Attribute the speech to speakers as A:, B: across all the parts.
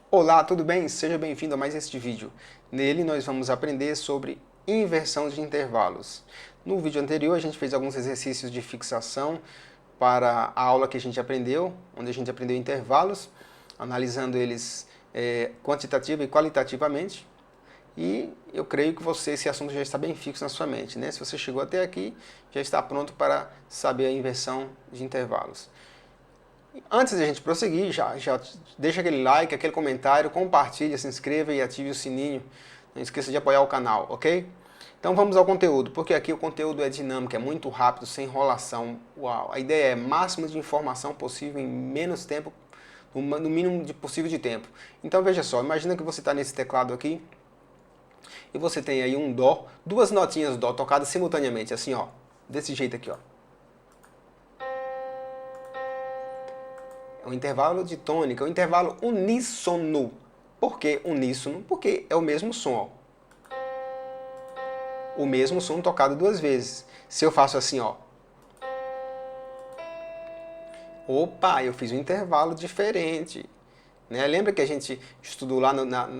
A: Olá, tudo bem? Seja bem-vindo a mais este vídeo. Nele nós vamos aprender sobre inversão de intervalos. No vídeo anterior a gente fez alguns exercícios de fixação para a aula que a gente aprendeu, onde a gente aprendeu intervalos, analisando eles quantitativa e qualitativamente. E eu creio que esse assunto já está bem fixo na sua mente, né? Se você chegou até aqui, já está pronto para saber a inversão de intervalos. Antes de a gente prosseguir, já deixa aquele like, aquele comentário, compartilha, se inscreva e ative o sininho. Não esqueça de apoiar o canal, ok? Então vamos ao conteúdo, porque aqui o conteúdo é dinâmico, é muito rápido, sem enrolação. Uau, a ideia é máximo de informação possível em menos tempo, no mínimo possível de tempo. Então veja só, imagina que você está nesse teclado aqui e você tem aí um dó, duas notinhas dó tocadas simultaneamente, assim ó, desse jeito aqui ó. É um intervalo de tônica, é um intervalo uníssono. Por que uníssono? Porque é o mesmo som. Ó. O mesmo som tocado duas vezes. Se eu faço assim, ó. Opa, eu fiz um intervalo diferente. Né? Lembra que a gente estudou lá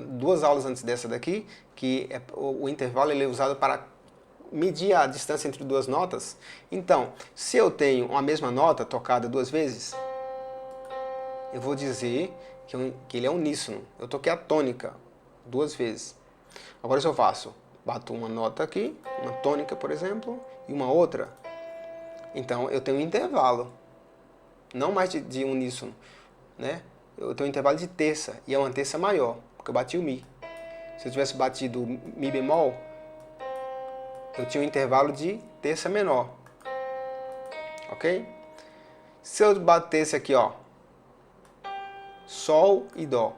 A: duas aulas antes dessa daqui, que o intervalo ele é usado para medir a distância entre duas notas? Então, se eu tenho uma mesma nota tocada duas vezes, eu vou dizer que ele é uníssono. Eu toquei a tônica duas vezes. Agora se eu bato uma nota aqui, uma tônica, por exemplo, e uma outra, então eu tenho um intervalo, não mais de uníssono, né? Eu tenho um intervalo de terça, e é uma terça maior, porque eu bati o Mi. Se eu tivesse batido o Mi bemol, eu tinha um intervalo de terça menor, ok? Se eu batesse aqui, ó, Sol e Dó.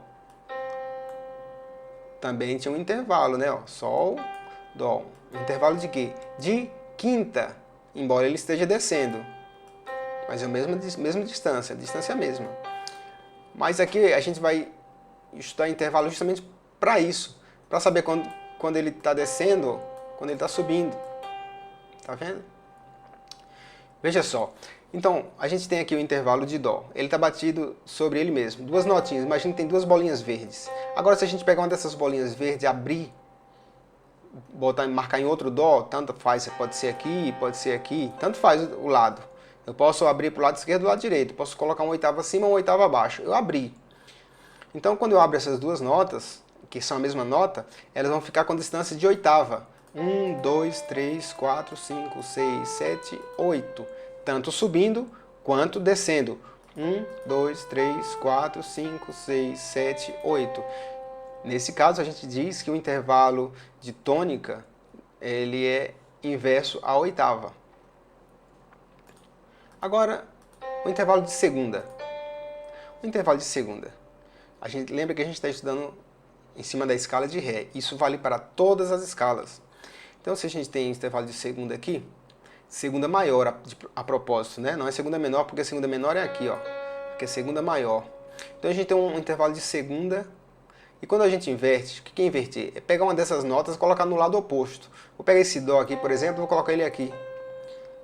A: Também tinha um intervalo, né? Ó, Sol, Dó. Um intervalo de quê? De quinta, embora ele esteja descendo. Mas é a mesma distância, a distância é a mesma. Mas aqui a gente vai estudar intervalo justamente para isso. Para saber quando ele está descendo, quando ele está subindo. Tá vendo? Veja só. Então, a gente tem aqui o intervalo de Dó. Ele está batido sobre ele mesmo. Duas notinhas. Imagina que tem duas bolinhas verdes. Agora, se a gente pegar uma dessas bolinhas verdes, abrir, marcar em outro Dó, tanto faz, pode ser aqui, tanto faz o lado. Eu posso abrir para o lado esquerdo e o lado direito. Posso colocar uma oitava acima ou uma oitava abaixo. Eu abri. Então, quando eu abro essas duas notas, que são a mesma nota, elas vão ficar com distância de oitava. 1, 2, 3, 4, 5, 6, 7, 8. Tanto subindo quanto descendo. 1, 2, 3, 4, 5, 6, 7, 8. Nesse caso, a gente diz que o intervalo de tônica ele é inverso à oitava. Agora, o intervalo de segunda. O intervalo de segunda. A gente lembra que a gente está estudando em cima da escala de Ré. Isso vale para todas as escalas. Então, se a gente tem intervalo de segunda aqui, segunda maior a propósito, né? Não é segunda menor, porque a segunda menor é aqui, ó. Aqui é segunda maior. Então a gente tem um intervalo de segunda. E quando a gente inverte, o que é inverter? É pegar uma dessas notas e colocar no lado oposto. Vou pegar esse Dó aqui, por exemplo, e vou colocar ele aqui.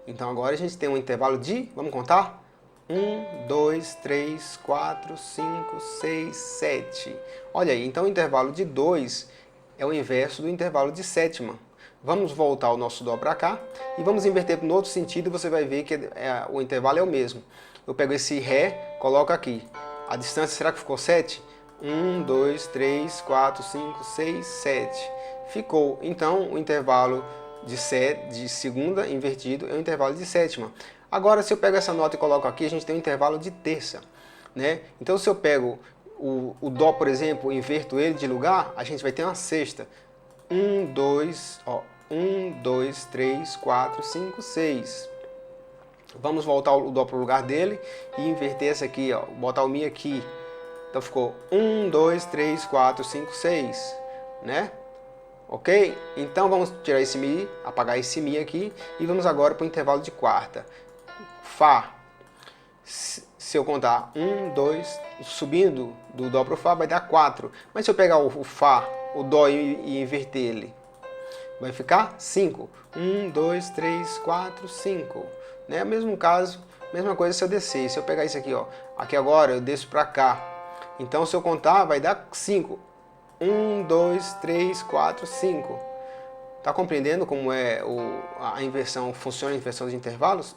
A: Então agora a gente tem um intervalo de, vamos contar? 1, 2, 3, 4, 5, 6, 7. Olha aí, então o intervalo de 2 é o inverso do intervalo de sétima. Vamos voltar o nosso Dó para cá e vamos inverter no outro sentido e você vai ver que o intervalo é o mesmo. Eu pego esse Ré, coloco aqui. A distância, será que ficou 7? 1, 2, 3, 4, 5, 6, 7. Ficou. Então, o intervalo de segunda invertido é o intervalo de sétima. Agora, se eu pego essa nota e coloco aqui, a gente tem um intervalo de terça. Né? Então, se eu pego o Dó, por exemplo, inverto ele de lugar, a gente vai ter uma sexta. 1, 2, ó. 1, 2, 3, 4, 5, 6. Vamos voltar o Dó para o lugar dele e inverter essa aqui, ó. Botar o Mi aqui. Então ficou 1, 2, 3, 4, 5, 6. Né? Ok? Então vamos tirar esse Mi, apagar esse Mi aqui e vamos agora para o intervalo de quarta. Fá. Se eu contar 1, 2, subindo do Dó para o Fá vai dar 4. Mas se eu pegar o Fá, o Dó e inverter ele, vai ficar 5. 1, 2, 3, 4, 5. Né? Mesmo caso, mesma coisa se eu descer. Se eu pegar isso aqui, ó, aqui agora eu desço para cá. Então, se eu contar, vai dar 5. 1, 2, 3, 4, 5. Tá compreendendo como é a inversão, funciona a inversão de intervalos?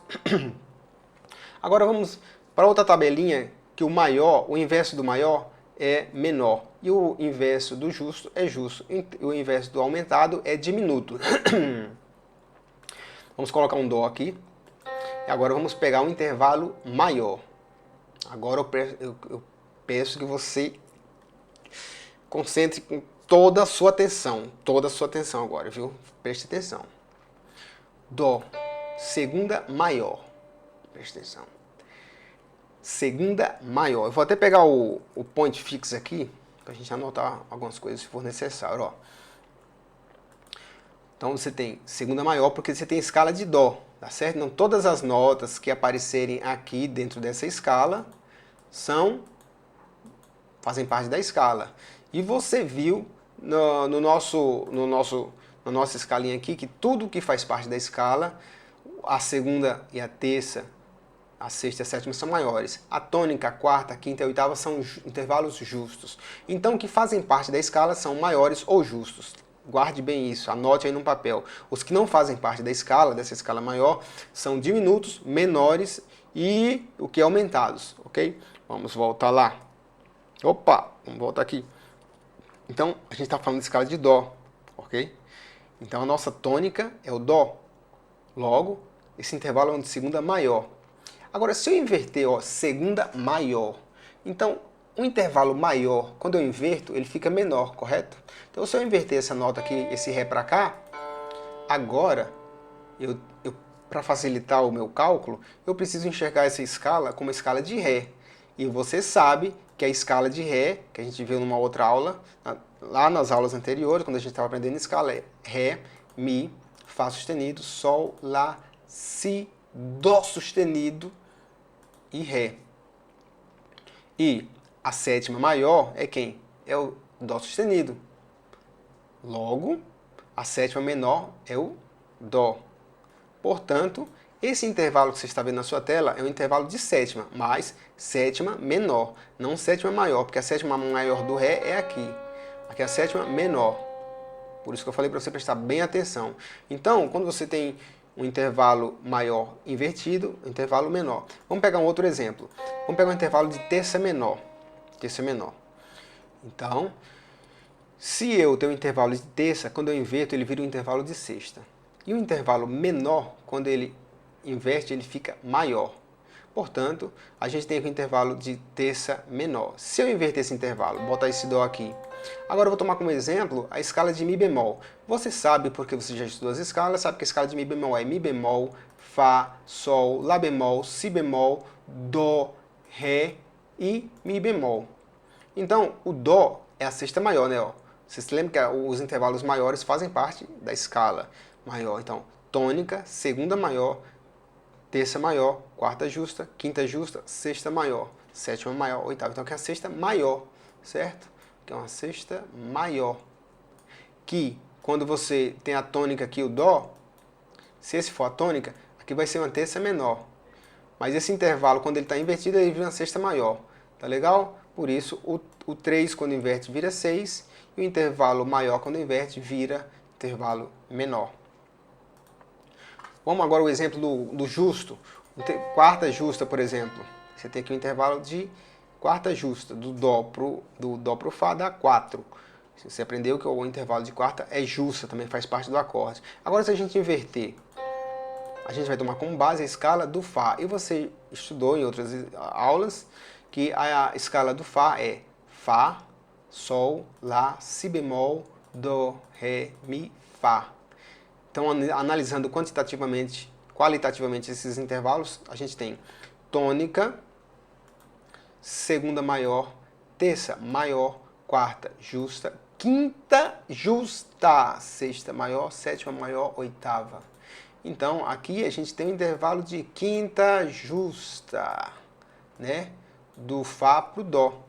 A: Agora vamos para outra tabelinha, que o maior, o inverso do maior é menor. E o inverso do justo é justo. E o inverso do aumentado é diminuto. Vamos colocar um dó aqui. E agora vamos pegar um intervalo maior. Agora eu peço que você concentre com toda a sua atenção agora, viu? Preste atenção. Dó, segunda maior. Preste atenção. Segunda maior. Eu vou até pegar o point fix aqui, pra gente anotar algumas coisas se for necessário, ó. Então você tem segunda maior porque você tem escala de dó, tá certo? Então todas as notas que aparecerem aqui dentro dessa escala fazem parte da escala. E você viu na nossa escalinha aqui que tudo que faz parte da escala, a segunda e a terça, a sexta e a sétima são maiores. A tônica, a quarta, a quinta e a oitava são intervalos justos. Então, o que fazem parte da escala são maiores ou justos. Guarde bem isso, anote aí no papel. Os que não fazem parte da escala, dessa escala maior, são diminutos, menores e o que aumentados, ok? Vamos voltar lá. Opa, vamos voltar aqui. Então, a gente está falando de escala de dó, ok? Então, a nossa tônica é o dó. Logo, esse intervalo é um de segunda maior. Agora, se eu inverter, ó, segunda maior, então, um intervalo maior, quando eu inverto, ele fica menor, correto? Então, se eu inverter essa nota aqui, esse Ré para cá, agora, para facilitar o meu cálculo, eu preciso enxergar essa escala como uma escala de Ré. E você sabe que a escala de Ré, que a gente viu numa outra aula, lá nas aulas anteriores, quando a gente estava aprendendo escala, é Ré, Mi, Fá sustenido, Sol, Lá, Si, Dó sustenido e Ré. E a sétima maior é quem? É o Dó sustenido. Logo, a sétima menor é o Dó. Portanto, esse intervalo que você está vendo na sua tela é um intervalo de sétima, mas sétima menor, não sétima maior, porque a sétima maior do Ré é aqui. Aqui é a sétima menor. Por isso que eu falei para você prestar bem atenção. Então, quando você tem um intervalo maior invertido, um intervalo menor. Vamos pegar um outro exemplo. Vamos pegar um intervalo de terça menor. Terça menor. Então, se eu tenho um intervalo de terça, quando eu inverto, ele vira um intervalo de sexta. E o intervalo menor, quando ele inverte, ele fica maior. Portanto, a gente tem aqui um intervalo de terça menor. Se eu inverter esse intervalo, botar esse Dó aqui. Agora eu vou tomar como exemplo a escala de Mi bemol. Você sabe, porque você já estudou as escalas, sabe que a escala de Mi bemol é Mi bemol, Fá, Sol, Lá bemol, Si bemol, Dó, Ré e Mi bemol. Então, o Dó é a sexta maior, né? Ó. Você se lembra que os intervalos maiores fazem parte da escala maior. Então, tônica, segunda maior, terça maior, quarta justa, quinta justa, sexta maior, sétima maior, oitava. Então, aqui é a sexta maior, certo? Que é uma sexta maior. Que, quando você tem a tônica aqui, o Dó, se esse for a tônica, aqui vai ser uma terça menor. Mas esse intervalo, quando ele está invertido, ele vira uma sexta maior. Tá legal? Por isso, o 3, quando inverte, vira 6. E o intervalo maior, quando inverte, vira intervalo menor. Vamos agora ao exemplo do justo. Quarta justa, por exemplo. Você tem aqui um intervalo de quarta justa. Do Dó pro Fá dá 4. Você aprendeu que o intervalo de quarta é justa, também faz parte do acorde. Agora, se a gente inverter, a gente vai tomar como base a escala do Fá. E você estudou em outras aulas que a escala do Fá é Fá, Sol, Lá, Si bemol, Dó, Ré, Mi, Fá. Então, analisando qualitativamente esses intervalos, a gente tem tônica, segunda maior, terça maior, quarta justa, quinta justa, sexta maior, sétima maior, oitava. Então, aqui a gente tem um intervalo de quinta justa, né? Do Fá para o Dó.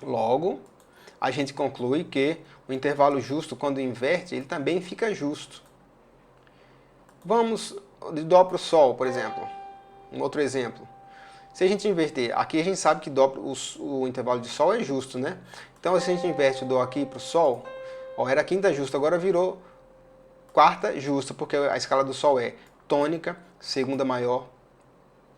A: Logo, a gente conclui que o intervalo justo, quando inverte, ele também fica justo. Vamos de Dó para o Sol, por exemplo. Um outro exemplo. Se a gente inverter, aqui a gente sabe que dó, o intervalo de Sol é justo, né? Então se a gente inverte o Dó aqui para o Sol, ó, era quinta justa, agora virou quarta justa, porque a escala do Sol é tônica, segunda maior,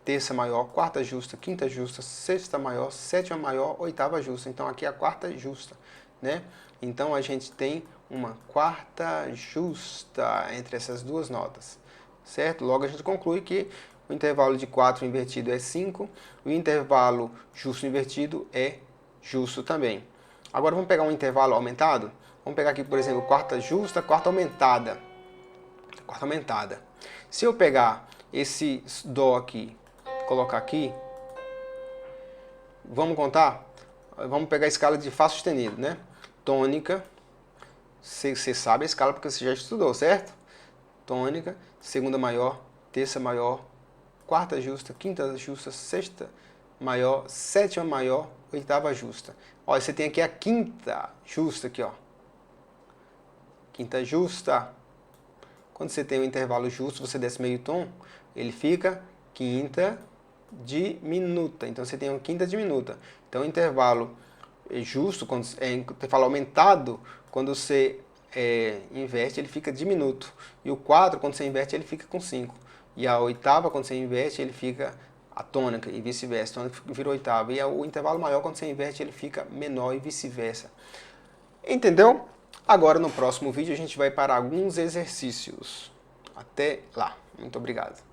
A: terça maior, quarta justa, quinta justa, sexta maior, sétima maior, oitava justa. Então aqui é a quarta justa, né? Então a gente tem uma quarta justa entre essas duas notas, certo? Logo a gente conclui que o intervalo de 4 invertido é 5, o intervalo justo invertido é justo também. Agora vamos pegar um intervalo aumentado? Vamos pegar aqui, por exemplo, quarta justa, quarta aumentada. Quarta aumentada. Se eu pegar esse Dó aqui, colocar aqui, vamos contar? Vamos pegar a escala de Fá sustenido, né? Tônica, você sabe a escala porque você já estudou, certo? Tônica, segunda maior, terça maior, quarta justa, quinta justa, sexta maior, sétima maior, oitava justa. Olha, você tem aqui a quinta justa aqui, ó. Quinta justa. Quando você tem um intervalo justo, você desce meio tom, ele fica quinta diminuta. Então você tem uma quinta diminuta. Então o intervalo justo, quando intervalo aumentado, quando você inverte, ele fica diminuto. E o 4, quando você inverte, ele fica com 5. E a oitava, quando você inverte, ele fica a tônica e vice-versa. Tônica vira oitava. E o intervalo maior, quando você inverte, ele fica menor e vice-versa. Entendeu? Agora, no próximo vídeo, a gente vai para alguns exercícios. Até lá. Muito obrigado.